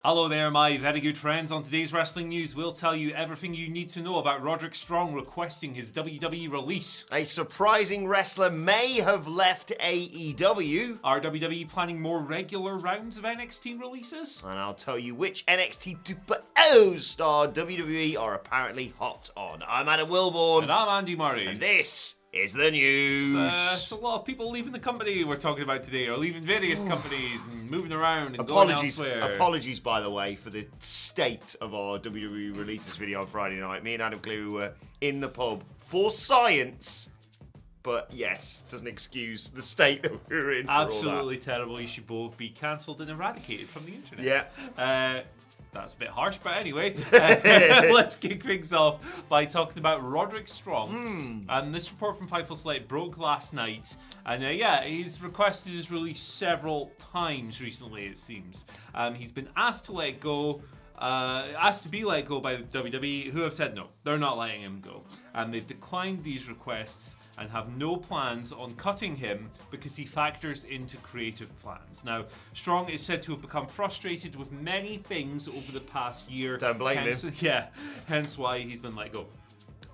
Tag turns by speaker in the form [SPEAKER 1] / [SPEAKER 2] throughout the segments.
[SPEAKER 1] Hello there, my very good friends. On today's wrestling news, we'll tell you everything you need to know about Roderick Strong requesting his WWE release.
[SPEAKER 2] A surprising wrestler may have left AEW.
[SPEAKER 1] Are WWE planning more regular rounds of NXT releases?
[SPEAKER 2] And I'll tell you which NXT 2.0 star WWE are apparently hot on. I'm Adam Wilborn.
[SPEAKER 1] And I'm Andy Murray.
[SPEAKER 2] And this is the news.
[SPEAKER 1] It's a lot of people leaving the company we're talking about today, or leaving various companies and moving around and going elsewhere.
[SPEAKER 2] Apologies, by the way, for the state of our WWE releases video on Friday night. Me and Adam Cleary were in the pub for science. But yes, doesn't excuse the state that we were in.
[SPEAKER 1] Absolutely terrible. You should both be cancelled and eradicated from the internet.
[SPEAKER 2] Yeah.
[SPEAKER 1] That's a bit harsh, but anyway, let's kick things off by talking about Roderick Strong. And this report from Fightful Select broke last night. And he's requested his release several times recently, it seems. He's been asked to let go. Asked to be let go by the WWE, who have said no, they're not letting him go. And they've declined these requests and have no plans on cutting him because he factors into creative plans. Now, Strong is said to have become frustrated with many things over the past year.
[SPEAKER 2] Don't blame him.
[SPEAKER 1] Yeah, hence why he's been let go.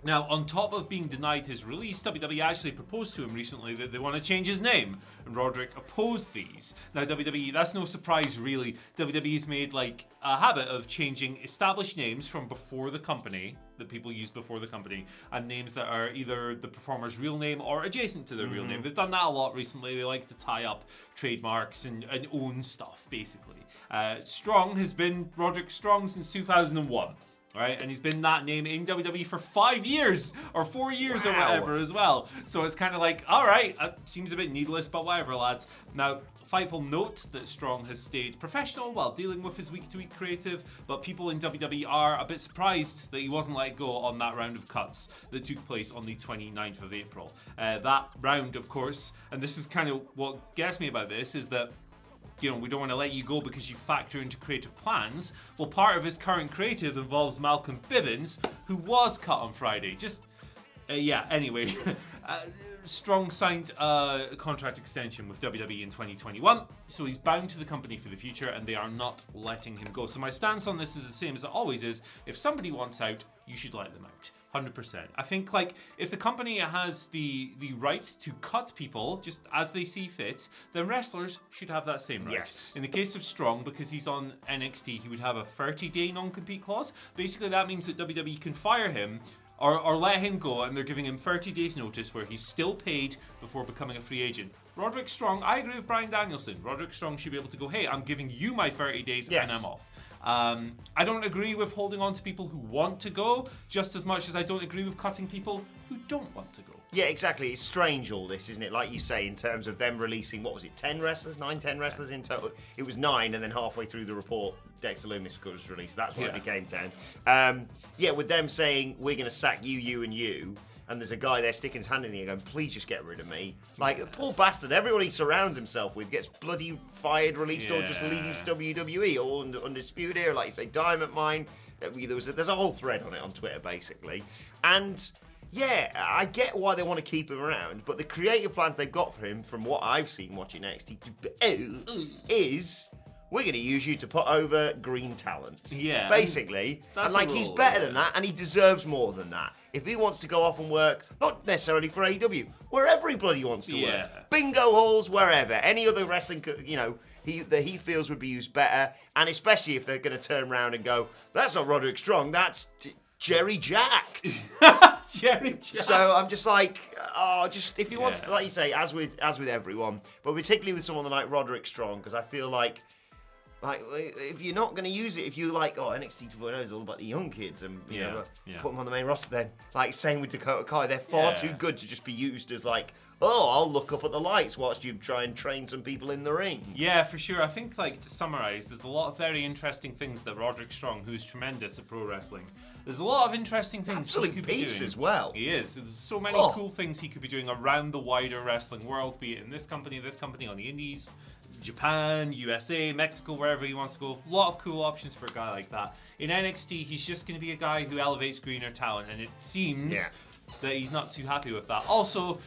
[SPEAKER 1] Now, on top of being denied his release, WWE actually proposed to him recently that they want to change his name, and Roderick opposed these. Now, WWE, that's no surprise really. WWE's made like a habit of changing established names from before the company, that people use before the company, and names that are either the performer's real name or adjacent to their real name. They've done that a lot recently. They like to tie up trademarks and own stuff, basically. Strong has been Roderick Strong since 2001. Right, and he's been that name in WWE for 5 years or 4 years or whatever as well. So it's kind of like, all right, seems a bit needless, but whatever, lads. Now, Fightful notes that Strong has stayed professional while dealing with his week-to-week creative, but people in WWE are a bit surprised that he wasn't let go on that round of cuts that took place on the 29th of April. That round, of course, and this is kind of what gets me about this, is that we don't want to let you go because you factor into creative plans. Well, part of his current creative involves Malcolm Bivens, who was cut on Friday. Anyway. Strong signed a contract extension with WWE in 2021, so he's bound to the company for the future, and they are not letting him go. So my stance on this is the same as it always is. If somebody wants out, you should let them out. 100%. I think if the company has the rights to cut people just as they see fit, then wrestlers should have that same right.
[SPEAKER 2] Yes.
[SPEAKER 1] In the case of Strong, because he's on NXT, he would have a 30-day non-compete clause. Basically, that means that WWE can fire him or let him go, and they're giving him 30 days notice where he's still paid before becoming a free agent. Roderick Strong, I agree with Bryan Danielson. Roderick Strong should be able to go, hey, I'm giving you my 30 days and I'm off. I don't agree with holding on to people who want to go just as much as I don't agree with cutting people who don't want to go.
[SPEAKER 2] Yeah, exactly. It's strange, all this, isn't it? Like you say, in terms of them releasing, 10 wrestlers? 10 wrestlers in total? It was 9, and then halfway through the report, Dexter Lumis was released. That's when it became 10. With them saying, we're going to sack you, and you, and there's a guy there sticking his hand in the air going, please just get rid of me. Like, the poor bastard, everyone he surrounds himself with gets bloody fired, released, or just leaves WWE, all undisputed here. Like you say, Diamond Mine. There's a whole thread on it on Twitter, basically. And yeah, I get why they want to keep him around, but the creative plans they've got for him, from what I've seen watching NXT, is we're going to use you to put over green talent.
[SPEAKER 1] Yeah.
[SPEAKER 2] Basically. And he's better than that, and he deserves more than that. If he wants to go off and work, not necessarily for AEW, wherever he bloody wants to work. Bingo halls, wherever. Any other wrestling, that he feels would be used better, and especially if they're going to turn around and go, that's not Roderick Strong, that's Jerry Jacked.
[SPEAKER 1] Jerry Jacked.
[SPEAKER 2] So I'm just like, if he wants to, like you say, as with everyone, but particularly with someone like Roderick Strong, because I feel like if you're not going to use it, if you NXT 2.0 is all about the young kids and put them on the main roster, then same with Dakota Kai, they're far too good to just be used as I'll look up at the lights whilst you try and train some people in the ring.
[SPEAKER 1] Yeah, for sure. I think to summarise, there's a lot of very interesting things that Roderick Strong, who's tremendous at pro wrestling, there's a lot of interesting things he could be doing.
[SPEAKER 2] As well.
[SPEAKER 1] He is. There's so many cool things he could be doing around the wider wrestling world, be it in this company, on the indies, Japan, USA, Mexico, wherever he wants to go. A lot of cool options for a guy like that. In NXT, he's just going to be a guy who elevates greener talent, and it seems that he's not too happy with that. Also,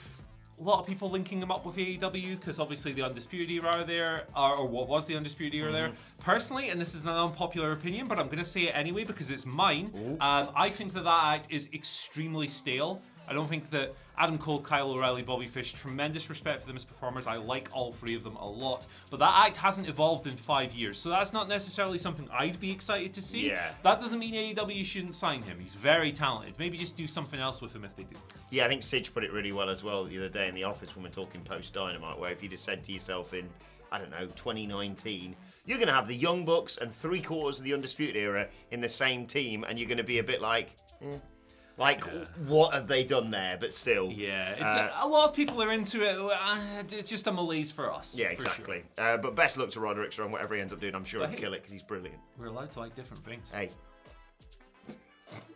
[SPEAKER 1] a lot of people linking them up with AEW because obviously the Undisputed Era are there, or what was the Undisputed Era there. Personally, and this is an unpopular opinion, but I'm going to say it anyway because it's mine, I think that act is extremely stale. I don't think that Adam Cole, Kyle O'Reilly, Bobby Fish, tremendous respect for them as performers. I like all three of them a lot. But that act hasn't evolved in 5 years. So that's not necessarily something I'd be excited to see.
[SPEAKER 2] Yeah.
[SPEAKER 1] That doesn't mean AEW shouldn't sign him. He's very talented. Maybe just do something else with him if they do.
[SPEAKER 2] Yeah, I think Sidge put it really well as well the other day in the office when we're talking post-Dynamite, where if you just said to yourself in, I don't know, 2019, you're going to have the Young Bucks and 3/4 of the Undisputed Era in the same team, and you're going to be a bit like, what have they done there? But still.
[SPEAKER 1] Yeah, it's a lot of people are into it. It's just a malaise for us.
[SPEAKER 2] Yeah, exactly. Sure. But best luck to Roderick Strong, whatever he ends up doing. I'm sure he'll kill it because he's brilliant.
[SPEAKER 1] We're allowed to like different things.
[SPEAKER 2] Hey.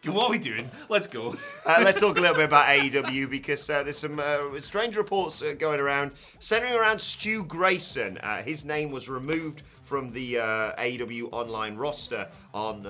[SPEAKER 1] What are we doing? Let's go.
[SPEAKER 2] Let's talk a little bit about AEW because there's some strange reports going around, centering around Stu Grayson. His name was removed from the AEW online roster on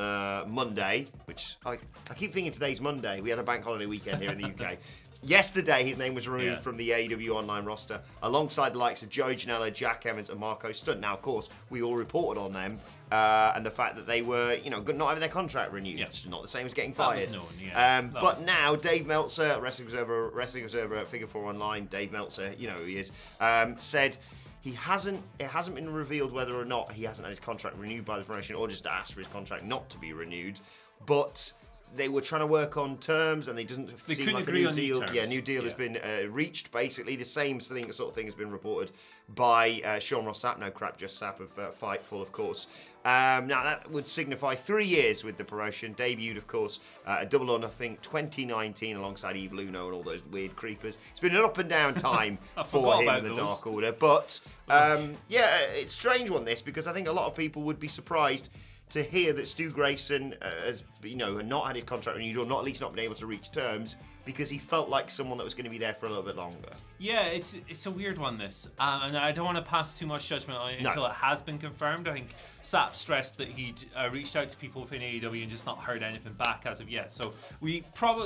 [SPEAKER 2] Monday, which I keep thinking today's Monday. We had a bank holiday weekend here in the UK. Yesterday, his name was removed from the AEW online roster alongside the likes of Joey Janela, Jack Evans, and Marco Stunt. Now, of course, we all reported on them and the fact that they were, not having their contract renewed.
[SPEAKER 1] Yep.
[SPEAKER 2] It's not the same as getting fired.
[SPEAKER 1] That was known,
[SPEAKER 2] but now, Dave Meltzer, Wrestling Observer, Figure 4 Online, Dave Meltzer, who he is, said it hasn't been revealed whether or not he hasn't had his contract renewed by the promotion or just asked for his contract not to be renewed. But they were trying to work on terms, and they seem like a new deal. Yeah, new deal has been reached. Basically, the sort of thing has been reported by Sean Ross Sapp, no crap, just Sapp of Fightful, of course. Now that would signify 3 years with the promotion. Debuted, of course, a Double or Nothing 2019 alongside Eve Luno and all those weird creepers. It's been an up and down time for him in the Dark Order, but it's a strange one this because I think a lot of people would be surprised to hear that Stu Grayson has, not had his contract renewed or not at least not been able to reach terms because he felt like someone that was going to be there for a little bit longer.
[SPEAKER 1] Yeah, it's a weird one, this. And I don't want to pass too much judgment on it until it has been confirmed. I think Sapp stressed that he'd reached out to people within AEW and just not heard anything back as of yet. So you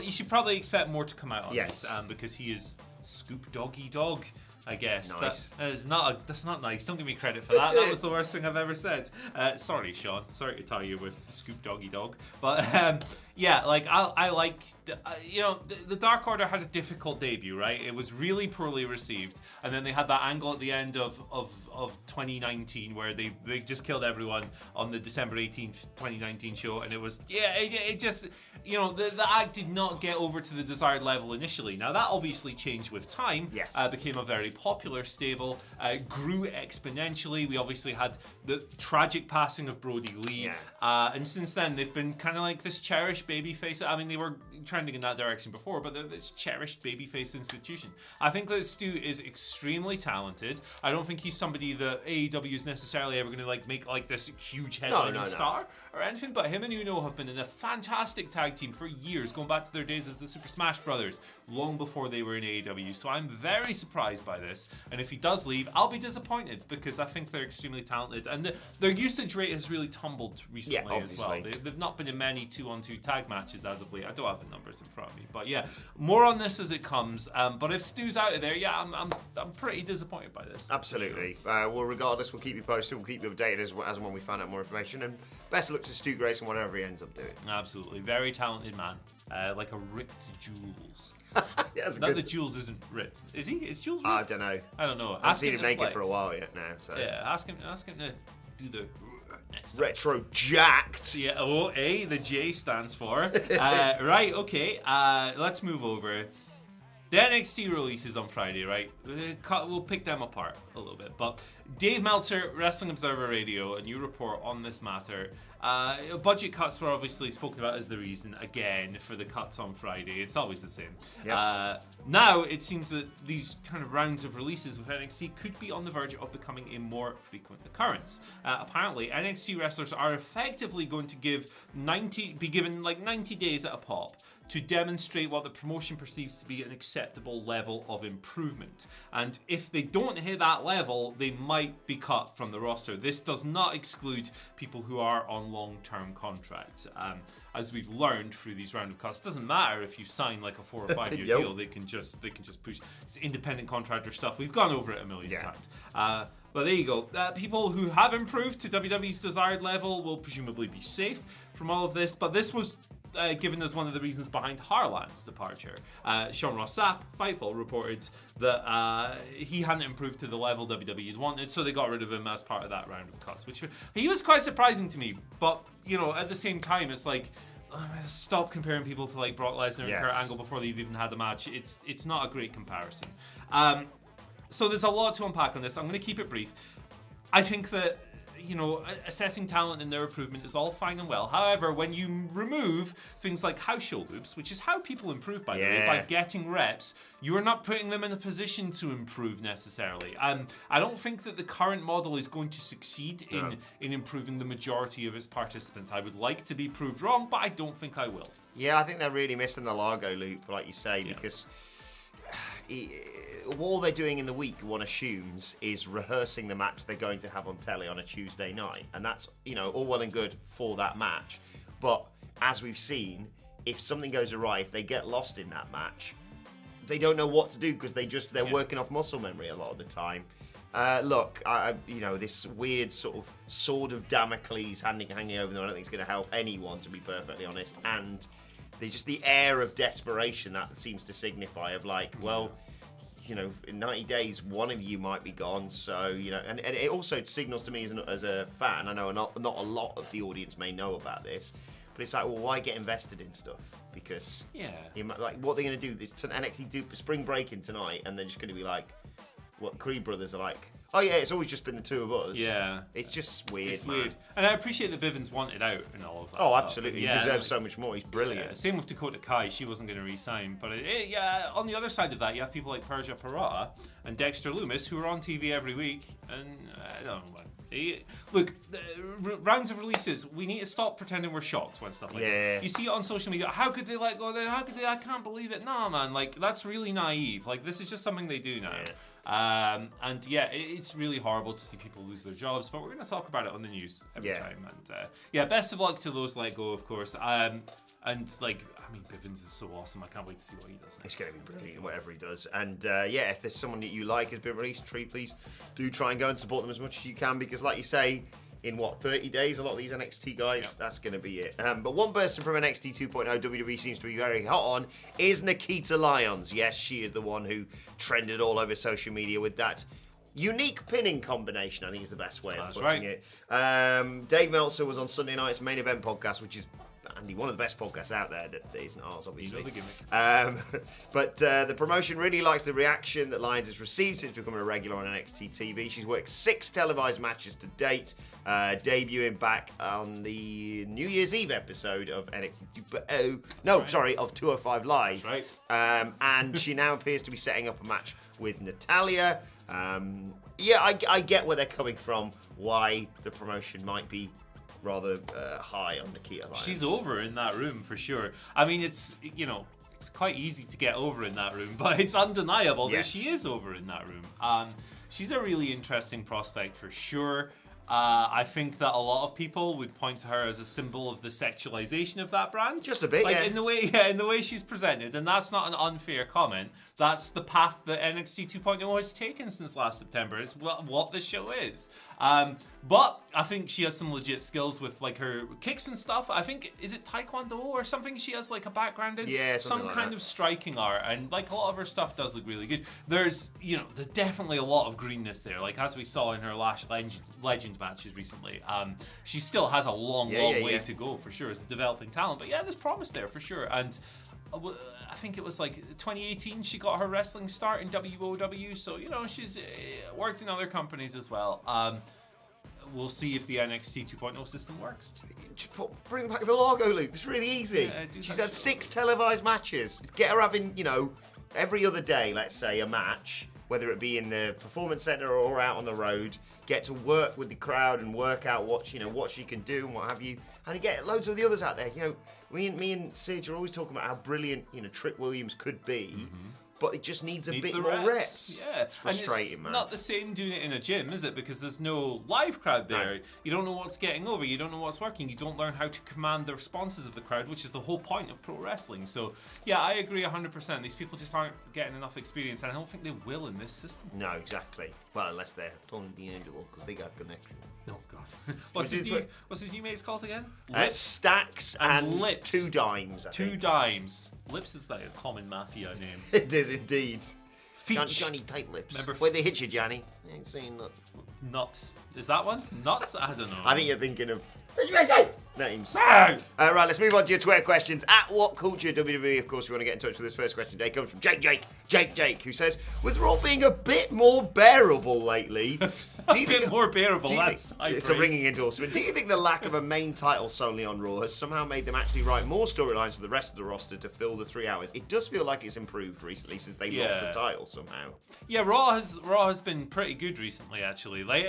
[SPEAKER 1] should probably expect more to come out on this because he is Scoop Doggy Dog. I guess.
[SPEAKER 2] Nice.
[SPEAKER 1] That's not nice. Don't give me credit for that. That was the worst thing I've ever said. Sorry, Sean. Sorry to tell you with Scoop Doggy Dog. But I like the Dark Order had a difficult debut, right? It was really poorly received, and then they had that angle at the end of 2019 where they just killed everyone on the December 18th 2019 show, and it was it just the act did not get over to the desired level initially. Now that obviously changed with time.
[SPEAKER 2] Yes.
[SPEAKER 1] Became a very popular stable, grew exponentially. We obviously had the tragic passing of Brody Lee, and since then they've been kind of like this cherished babyface. I mean, they were trending in that direction before, but they're this cherished babyface institution. I think that Stu is extremely talented. I don't think he's somebody that AEW is necessarily ever going to make this huge headlining star or anything, but him and Uno have been in a fantastic tag team for years, going back to their days as the Super Smash Brothers, long before they were in AEW. So I'm very surprised by this, and if he does leave, I'll be disappointed because I think they're extremely talented, and their usage rate has really tumbled recently as well. They've not been in many 2-on-2 tag matches as of late. I don't have the numbers in front of me, but more on this as it comes. But if Stu's out of there, I'm pretty disappointed by this.
[SPEAKER 2] Absolutely. Well, regardless, we'll keep you posted. We'll keep you updated as and when we find out more information. And best of luck to Stu Grayson, whatever he ends up doing.
[SPEAKER 1] Absolutely, very talented man. Like a ripped Jules.
[SPEAKER 2] Not
[SPEAKER 1] that Jules isn't ripped. Is he? Is Jules ripped?
[SPEAKER 2] I don't know.
[SPEAKER 1] I don't know.
[SPEAKER 2] I haven't seen him naked for a while yet now. So.
[SPEAKER 1] Yeah, ask him to do the next time.
[SPEAKER 2] Retro jacked.
[SPEAKER 1] Yeah. Oh, A. The J stands for. Right. Okay. Let's move over. The NXT releases on Friday, right? We'll pick them apart a little bit. But Dave Meltzer, Wrestling Observer Radio, a new report on this matter. Budget cuts were obviously spoken about as the reason, again, for the cuts on Friday. It's always the same. Yep. Now, it seems that these kind of rounds of releases with NXT could be on the verge of becoming a more frequent occurrence. Apparently, NXT wrestlers are effectively going to be given 90 days at a pop to demonstrate what the promotion perceives to be an acceptable level of improvement. And if they don't hit that level, they might be cut from the roster. This does not exclude people who are on long-term contracts. As we've learned through these round of cuts, it doesn't matter if you sign like a 4 or 5 year
[SPEAKER 2] Yep.
[SPEAKER 1] deal. They can just push. It's independent contractor stuff. We've gone over it a million times. But there you go. People who have improved to WWE's desired level will presumably be safe from all of this. But this was given as one of the reasons behind Harlan's departure. Sean Ross Sapp, Fightful, reported that he hadn't improved to the level WWE had wanted, so they got rid of him as part of that round of cuts, which he was quite surprising to me. But, you know, at the same time, it's like, stop comparing people to like Brock Lesnar and Kurt Angle before they've even had the match. It's not a great comparison. So there's a lot to unpack on this. I'm going to keep it brief. I think that, you know, assessing talent and their improvement is all fine and well. However, when you remove things like house show loops, which is how people improve, by the way, by getting reps, you are not putting them in a position to improve necessarily. I don't think that the current model is going to succeed in improving the majority of its participants. I would like to be proved wrong, but I don't think I will.
[SPEAKER 2] Yeah, I think they're really missing the Largo loop, like you say, because all they're doing in the week, one assumes, is rehearsing the match they're going to have on telly on a Tuesday night. And that's, you know, all well and good for that match. But as we've seen, if something goes awry, if they get lost in that match, they don't know what to do because they're working off muscle memory a lot of the time. Look, you know, this weird sort of sword of Damocles hanging over them, I don't think it's going to help anyone, to be perfectly honest. And the air of desperation that seems to signify of like, well, you know, in 90 days, one of you might be gone. So, you know, and it also signals to me as a fan, I know not a lot of the audience may know about this, but it's like, well, why get invested in stuff? Because, like, what are they going to do? This NXT do spring breaking tonight, and they're just going to be like, what Creed brothers are like, oh yeah, it's always just been the two of us.
[SPEAKER 1] Yeah.
[SPEAKER 2] It's just weird,
[SPEAKER 1] It's weird. And I appreciate that Bivens wanted out and all of that
[SPEAKER 2] Oh,
[SPEAKER 1] stuff.
[SPEAKER 2] absolutely.
[SPEAKER 1] Yeah,
[SPEAKER 2] He deserves so much more. He's brilliant.
[SPEAKER 1] Yeah. Same with Dakota Kai. She wasn't going to re-sign. But on the other side of that, you have people like Persia Parata and Dexter Loomis who are on TV every week. And I don't know, man. Look, rounds of releases, we need to stop pretending we're shocked when stuff like that. You see it on social media. How could they let go there? How could they? I can't believe it. Nah, man. Like, that's really naive. Like, this is just something they do now. It's really horrible to see people lose their jobs, but we're going to talk about it on the news every time. And best of luck to those let go, of course. And like, I mean, Bivens is so awesome. I can't wait to see what he does next.
[SPEAKER 2] It's going to be brilliant, whatever he does. And if there's someone that you like has been released, please do try and go and support them as much as you can, because like you say, in 30 days, a lot of these NXT guys, that's going to be it. But one person from NXT 2.0 WWE seems to be very hot on is Nikita Lyons. Yes, she is the one who trended all over social media with that unique pinning combination, I think is the best way of putting it. Dave Meltzer was on Sunday night's Main Event podcast, which is, Andy, one of the best podcasts out there that isn't ours, obviously. But the promotion really likes the reaction that Lyons has received since becoming a regular on NXT TV. She's worked 6 televised matches to date, debuting back on the New Year's Eve episode of NXT 2.0. Of 205 Live.
[SPEAKER 1] That's right.
[SPEAKER 2] And she now appears to be setting up a match with Natalya. I get where they're coming from, why the promotion might be rather high on Nikita Lyons.
[SPEAKER 1] She's over in that room for sure. I mean, it's quite easy to get over in that room, but it's undeniable that she is over in that room. She's a really interesting prospect for sure. I think that a lot of people would point to her as a symbol of the sexualization of that brand.
[SPEAKER 2] Just a bit,
[SPEAKER 1] in the way she's presented, and that's not an unfair comment. That's the path that NXT 2.0 has taken since last September. It's what the show is. But I think she has some legit skills with like her kicks and stuff. I think, is it Taekwondo or something she has like a background in?
[SPEAKER 2] Yeah,
[SPEAKER 1] some
[SPEAKER 2] like
[SPEAKER 1] kind
[SPEAKER 2] that.
[SPEAKER 1] of striking art, and like a lot of her stuff does look really good. There's definitely a lot of greenness there, like as we saw in her last legend matches recently. She still has a long way to go for sure as a developing talent, but there's promise there for sure. And I think it was like 2018 she got her wrestling start in WOW, so she's worked in other companies as well. We'll see if the NXT 2.0 system works.
[SPEAKER 2] Bring back the Largo loop. It's really easy. She's had 6 televised matches. Get her having, every other day, let's say, a match. whether it be in the performance center or out on the road, get to work with the crowd and work out what she can do and what have you, and to get loads of the others out there. Me and Sid are always talking about how brilliant Trick Williams could be. But it just needs a bit more reps.
[SPEAKER 1] Yeah,
[SPEAKER 2] it's frustrating,
[SPEAKER 1] and it's
[SPEAKER 2] man.
[SPEAKER 1] not the same doing it in a gym, is it? Because there's no live crowd there.
[SPEAKER 2] No.
[SPEAKER 1] You don't know what's getting over. You don't know what's working. You don't learn how to command the responses of the crowd, which is the whole point of pro wrestling. So, yeah, I agree 100%. These people just aren't getting enough experience, and I don't think they will in this system.
[SPEAKER 2] No, exactly. Well, unless they're Tony D'Angelo, because they got connection.
[SPEAKER 1] Oh, God. What's his new mate's called again?
[SPEAKER 2] Stacks and
[SPEAKER 1] Lips.
[SPEAKER 2] 2 dimes, I think.
[SPEAKER 1] 2 dimes. Lips is like a common mafia name.
[SPEAKER 2] It is indeed.
[SPEAKER 1] Feet.
[SPEAKER 2] Johnny Tight Lips.
[SPEAKER 1] Remember
[SPEAKER 2] Where'd they hit you, Johnny? I ain't saying nothing.
[SPEAKER 1] Nuts. Is that one? Nuts? I don't know.
[SPEAKER 2] I think you're thinking of names.
[SPEAKER 1] No!
[SPEAKER 2] Right, let's move on to your Twitter questions. At WhatCulture WWE, of course, if you want to get in touch with this first question today, comes from Jake, who says, with Raw being a bit more bearable lately, do you think
[SPEAKER 1] more bearable? That's
[SPEAKER 2] it's a ringing endorsement. Do you think the lack of a main title solely on Raw has somehow made them actually write more storylines for the rest of the roster to fill the 3 hours? It does feel like it's improved recently since they lost the title somehow.
[SPEAKER 1] Yeah, Raw has been pretty good recently, actually. Like,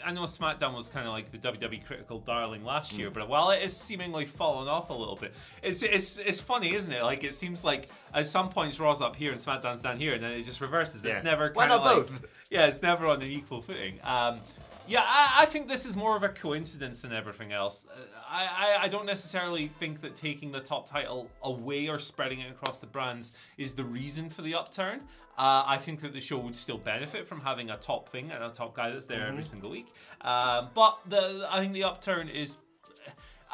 [SPEAKER 1] I know SmackDown was kind of like the WWE critical darling last year, but while it is seemingly fallen off a little bit, it's funny, isn't it? Like, it seems like at some points Raw's up here and SmackDown's down here, and then it just reverses. It's never kind of like
[SPEAKER 2] both?
[SPEAKER 1] Yeah, it's never on an equal footing. I think this is more of a coincidence than everything else. I don't necessarily think that taking the top title away or spreading it across the brands is the reason for the upturn. I think that the show would still benefit from having a top thing and a top guy that's there every single week. But I think the upturn is...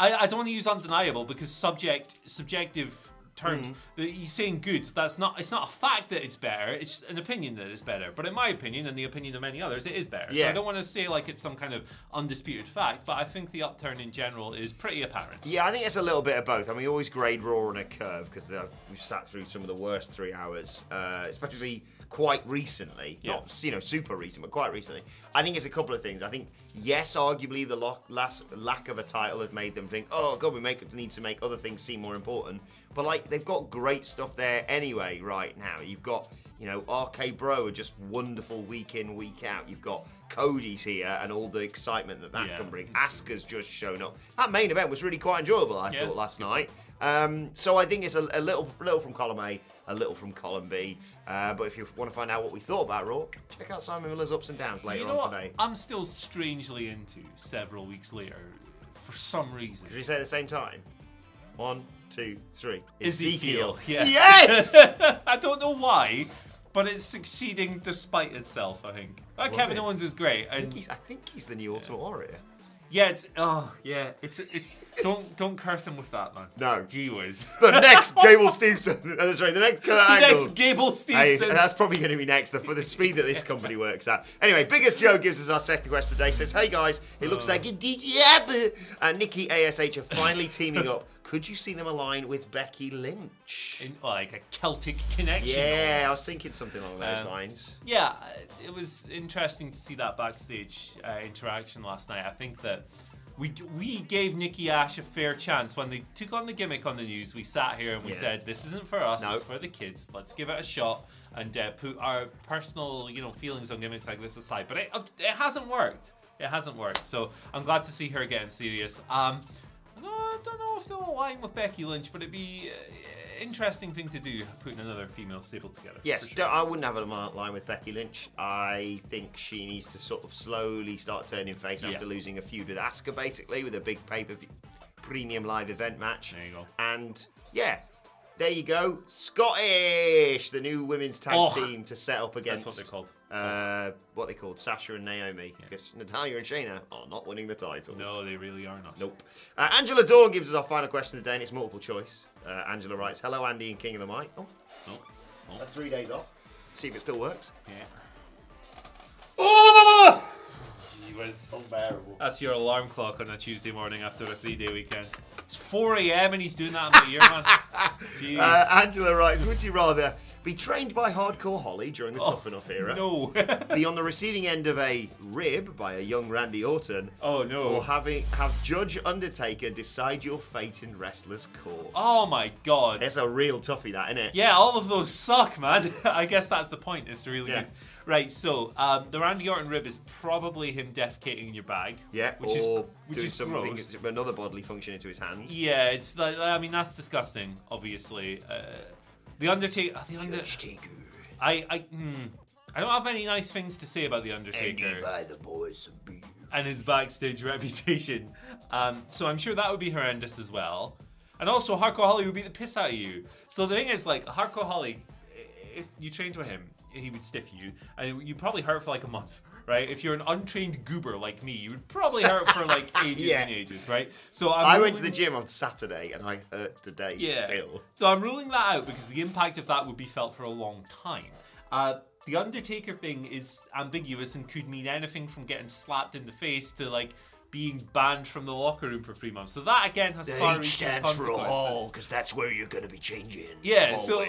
[SPEAKER 1] I don't want to use undeniable because subjective terms. He's saying good. It's not a fact that it's better. It's an opinion that it's better. But in my opinion, and the opinion of many others, it is better.
[SPEAKER 2] Yeah.
[SPEAKER 1] So I don't want to say like it's some kind of undisputed fact, but I think the upturn in general is pretty apparent.
[SPEAKER 2] Yeah, I think it's a little bit of both. I mean, we always grade Raw on a curve because we've sat through some of the worst 3 hours, especially quite recently.
[SPEAKER 1] Yeah.
[SPEAKER 2] Not super recent, but quite recently. I think it's a couple of things. I think, yes, arguably the lack of a title has made them think, oh, God, we need to make other things seem more important. But, like, they've got great stuff there anyway right now. You've got, RK Bro are just wonderful week in, week out. You've got Cody's here and all the excitement that can bring. Asuka's just shown up. That main event was really quite enjoyable, I thought, last night. So I think it's a little from column A, a little from column B. But if you want to find out what we thought about Raw, check out Simon Miller's Ups and Downs later on today.
[SPEAKER 1] I'm still strangely into several weeks later for some reason.
[SPEAKER 2] Did we say at the same time? 1, 2, 3.
[SPEAKER 1] Ezekiel. Yes.
[SPEAKER 2] Yes!
[SPEAKER 1] I don't know why, but it's succeeding despite itself, I think. Kevin Owens is great.
[SPEAKER 2] I think he's the new Ultimate Warrior.
[SPEAKER 1] Yeah, don't curse him with that, man.
[SPEAKER 2] No.
[SPEAKER 1] Gee whiz.
[SPEAKER 2] The next Gable Stevenson. Sorry, the next Kurt Angle.
[SPEAKER 1] Next Gable Stevenson.
[SPEAKER 2] Hey, that's probably going to be next for the speed that this company works at. Anyway, Biggest Joe gives us our second question today. Says, hey guys, it looks like DJ and Nikki ASH are finally teaming up. Could you see them align with Becky Lynch?
[SPEAKER 1] In, like a Celtic connection.
[SPEAKER 2] Yeah, I was thinking something along those lines.
[SPEAKER 1] Yeah, it was interesting to see that backstage interaction last night. I think that we gave Nikki Ash a fair chance when they took on the gimmick on the news. We sat here and we said, this isn't for us, it's for the kids. Let's give it a shot and put our personal, feelings on gimmicks like this aside. But it hasn't worked. It hasn't worked. So I'm glad to see her getting serious. I don't know if they'll align with Becky Lynch, but it'd be an interesting thing to do, putting another female stable together.
[SPEAKER 2] Yes,
[SPEAKER 1] sure.
[SPEAKER 2] I wouldn't have a line with Becky Lynch. I think she needs to sort of slowly start turning face after losing a feud with Asuka, basically, with a big pay-per-view premium live event match.
[SPEAKER 1] There you go.
[SPEAKER 2] And, there you go. Scottish, the new women's tag team to set up against...
[SPEAKER 1] That's what they're called.
[SPEAKER 2] What they called Sasha and Naomi, because Natalya and Shayna are not winning the titles.
[SPEAKER 1] No, they really are not.
[SPEAKER 2] Nope. Angela Dawn gives us our final question today, and it's multiple choice. Angela writes, hello, Andy and King of the Mic. Oh. 3 days off. Let's see if it still works.
[SPEAKER 1] Yeah.
[SPEAKER 2] Oh!
[SPEAKER 1] was.
[SPEAKER 2] Unbearable.
[SPEAKER 1] That's your alarm clock on a Tuesday morning after a 3-day weekend. It's 4 a.m. and he's doing that in my ear, man. Jeez.
[SPEAKER 2] Angela writes, would you rather be trained by Hardcore Holly during the Tough Enough era?
[SPEAKER 1] No.
[SPEAKER 2] Be on the receiving end of a rib by a young Randy Orton?
[SPEAKER 1] Oh, no.
[SPEAKER 2] Or have Judge Undertaker decide your fate in wrestler's court?
[SPEAKER 1] Oh, my God.
[SPEAKER 2] It's a real toughie, that, isn't it?
[SPEAKER 1] Yeah, all of those suck, man. I guess that's the point. It's really good. Right, so the Randy Orton rib is probably him defecating in your bag.
[SPEAKER 2] Yeah,
[SPEAKER 1] which
[SPEAKER 2] or
[SPEAKER 1] is
[SPEAKER 2] doing something,
[SPEAKER 1] gross.
[SPEAKER 2] another bodily function into his hand.
[SPEAKER 1] Yeah, it's like, I mean, that's disgusting, obviously. The Undertaker. I don't have any nice things to say about the Undertaker
[SPEAKER 2] By the boys of beef.
[SPEAKER 1] and his backstage reputation. So I'm sure that would be horrendous as well. And also, Hardcore Holly would beat the piss out of you. So the thing is, like, Hardcore Holly, if you trained with him, he would stiff you, and you'd probably hurt for like a month, right? If you're an untrained goober like me, you would probably hurt for like ages and ages, right? So
[SPEAKER 2] I went to the gym on Saturday, and I hurt today still.
[SPEAKER 1] So I'm ruling that out because the impact of that would be felt for a long time. The Undertaker thing is ambiguous and could mean anything from getting slapped in the face to like being banned from the locker room for 3 months. So that again has far-reaching consequences.
[SPEAKER 2] For a hall, because that's where you're going to be changing.
[SPEAKER 1] Yeah, so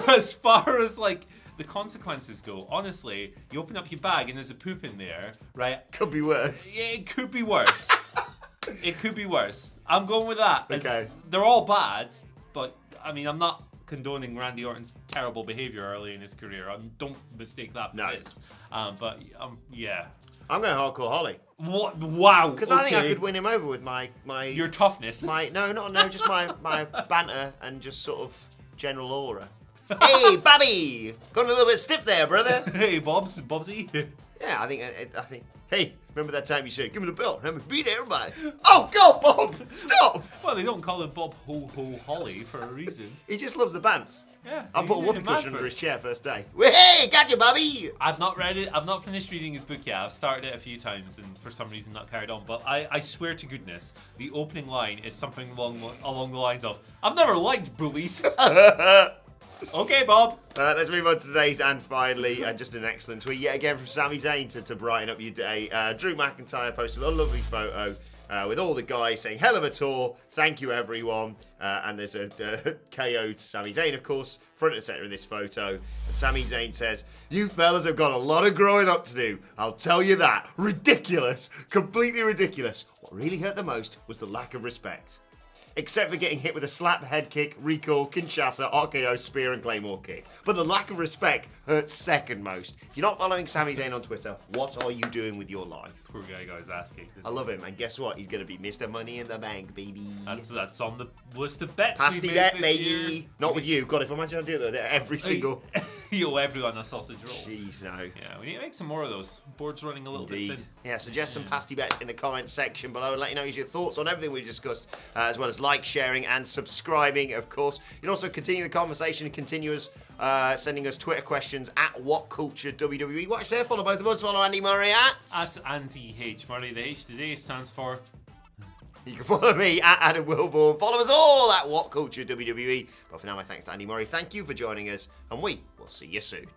[SPEAKER 1] as far as like the consequences go, honestly, you open up your bag and there's a poop in there, right?
[SPEAKER 2] Could be worse.
[SPEAKER 1] Yeah, it could be worse. It could be worse. I'm going with that.
[SPEAKER 2] Okay.
[SPEAKER 1] They're all bad, but I mean, I'm not condoning Randy Orton's terrible behavior early in his career. Don't mistake that for this. But yeah.
[SPEAKER 2] I'm going Hardcore Holly.
[SPEAKER 1] What? Wow.
[SPEAKER 2] Because I think I could win him over with my
[SPEAKER 1] your toughness.
[SPEAKER 2] Just my banter and just sort of general aura. Hey, Bobby! Got a little bit stiff there, brother.
[SPEAKER 1] Hey, Bobsy.
[SPEAKER 2] Yeah, I think. Hey, remember that time you said, "Give me the belt, let me beat everybody." Oh, go, Bob! Stop!
[SPEAKER 1] Well, they don't call him Bob Ho Ho Holly for a reason.
[SPEAKER 2] He just loves the bands.
[SPEAKER 1] Yeah.
[SPEAKER 2] I'll put a whoopee cushion
[SPEAKER 1] for
[SPEAKER 2] under his chair first day. Hey, gotcha, Bobby!
[SPEAKER 1] I've not read it. I've not finished reading his book yet. I've started it a few times and for some reason not carried on. But I swear to goodness, the opening line is something along the lines of, "I've never liked bullies." Okay, Bob.
[SPEAKER 2] Let's move on to today's and finally, just an excellent tweet yet again from Sami Zayn to brighten up your day. Drew McIntyre posted a lovely photo with all the guys saying, "Hell of a tour, thank you everyone." And there's a KO'd Sami Zayn, of course, front and centre in this photo. And Sami Zayn says, "You fellas have got a lot of growing up to do, I'll tell you that. Ridiculous, completely ridiculous. What really hurt the most was the lack of respect. Except for getting hit with a slap, head kick, recall, Kinshasa, RKO, spear and Claymore kick. But the lack of respect hurts second most. If you're not following Sami Zayn on Twitter, what are you doing with your life?"
[SPEAKER 1] Poor guy got his ass kicked.
[SPEAKER 2] I love him, and guess what? He's going to be Mr. Money in the Bank, baby.
[SPEAKER 1] That's on the list of bets.
[SPEAKER 2] Pasty
[SPEAKER 1] we
[SPEAKER 2] bet,
[SPEAKER 1] made
[SPEAKER 2] baby.
[SPEAKER 1] this year.
[SPEAKER 2] Not with you. God, if imagine I do that every single...
[SPEAKER 1] You owe everyone a sausage roll.
[SPEAKER 2] Jeez, no.
[SPEAKER 1] Yeah, we need to make some more of those. Board's running a little bit thin.
[SPEAKER 2] Yeah, suggest some pasty bets in the comments section below and let you know your thoughts on everything we've discussed, as well as like, sharing, and subscribing, of course. You can also continue the conversation and continue us sending us Twitter questions at WhatCulture WWE. Watch there, follow both of us, follow Andy Murray
[SPEAKER 1] at Andy H. Murray. The H today stands for...
[SPEAKER 2] You can follow me at Adam Wilborn. Follow us all at WhatCulture WWE. But for now, my thanks to Andy Murray. Thank you for joining us, and we will see you soon.